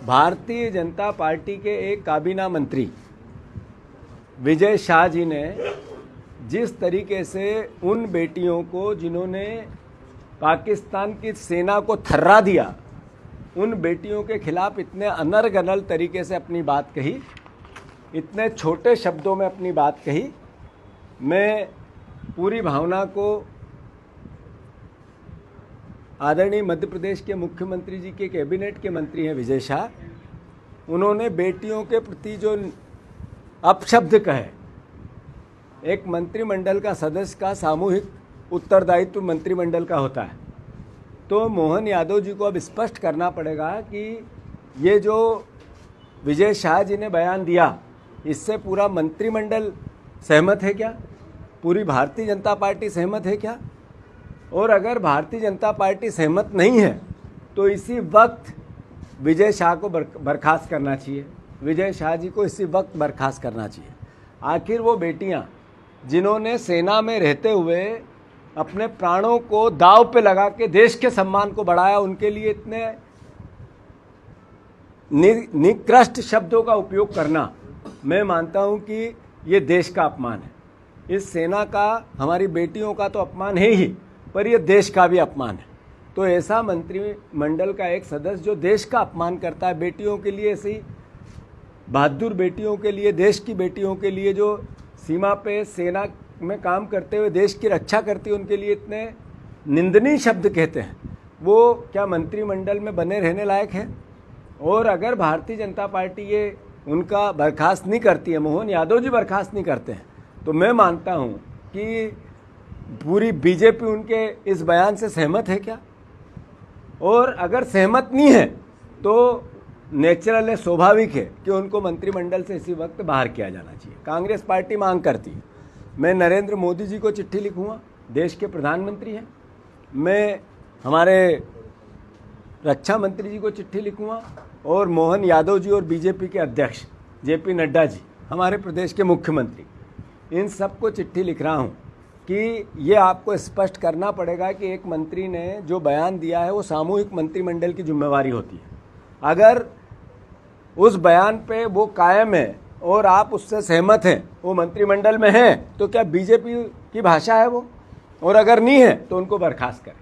Bharatiya Janata party के एक काबीना मंत्री विजय शाह जी ने जिस तरीके से उन बेटियों को जिन्होंने पाकिस्तान की सेना को थर्रा दिया, उन बेटियों के खिलाफ इतने अनर्गल तरीके से अपनी बात कही, इतने छोटे शब्दों में अपनी बात कही, मैं पूरी भावना को आदरणीय मध्य प्रदेश के मुख्यमंत्री जी के कैबिनेट के मंत्री हैं विजय शाह, उन्होंने बेटियों के प्रति जो अपशब्द कहे, एक मंत्रिमंडल का सदस्य का सामूहिक उत्तरदायित्व मंत्रिमंडल का होता है, तो मोहन यादव जी को अब स्पष्ट करना पड़ेगा कि ये जो विजय शाह जी ने बयान दिया, इससे पूरा मंत्रिमंडल सहमत है क्या? पूरी भारतीय जनता पार्टी सहमत है क्या? और अगर भारतीय जनता पार्टी सहमत नहीं है तो इसी वक्त विजय शाह को बर्खास्त करना चाहिए, विजय शाह जी को इसी वक्त बर्खास्त करना चाहिए। आखिर वो बेटियां जिन्होंने सेना में रहते हुए अपने प्राणों को दांव पे लगा के देश के सम्मान को बढ़ाया, उनके लिए इतने निकृष्ट शब्दों का उपयोग करना, मैं मानता हूं कि ये देश का अपमान है। इस सेना का, हमारी बेटियों का तो अपमान है ही, पर यह देश का भी अपमान है। तो ऐसा मंत्रिमंडल का एक सदस्य जो देश का अपमान करता है, बेटियों के लिए, ऐसी बहादुर बेटियों के लिए, देश की बेटियों के लिए जो सीमा पे सेना में काम करते हुए देश की रक्षा करती है, उनके लिए इतने निंदनीय शब्द कहते हैं, वो क्या मंत्रिमंडल में बने रहने लायक है? और अगर भारतीय जनता पार्टी ये उनका बर्खास्त नहीं करती है, मोहन यादव जी बर्खास्त नहीं करते हैं, तो मैं मानता हूँ कि पूरी बीजेपी उनके इस बयान से सहमत है क्या? और अगर सहमत नहीं है तो नेचुरल है, स्वाभाविक है कि उनको मंत्रिमंडल से इसी वक्त बाहर किया जाना चाहिए। कांग्रेस पार्टी मांग करती है, मैं नरेंद्र मोदी जी को चिट्ठी लिखूंगा, देश के प्रधानमंत्री हैं, मैं हमारे रक्षा मंत्री जी को चिट्ठी लिखूंगा, और मोहन यादव जी और बीजेपी के अध्यक्ष जेपी नड्डा जी, हमारे प्रदेश के मुख्यमंत्री, इन सबको चिट्ठी लिख रहा हूँ कि ये आपको स्पष्ट करना पड़ेगा कि एक मंत्री ने जो बयान दिया है वो सामूहिक मंत्रिमंडल की जिम्मेवारी होती है। अगर उस बयान पे वो कायम है और आप उससे सहमत हैं, वो मंत्रिमंडल में हैं, तो क्या बीजेपी की भाषा है वो? और अगर नहीं है तो उनको बर्खास्त करें।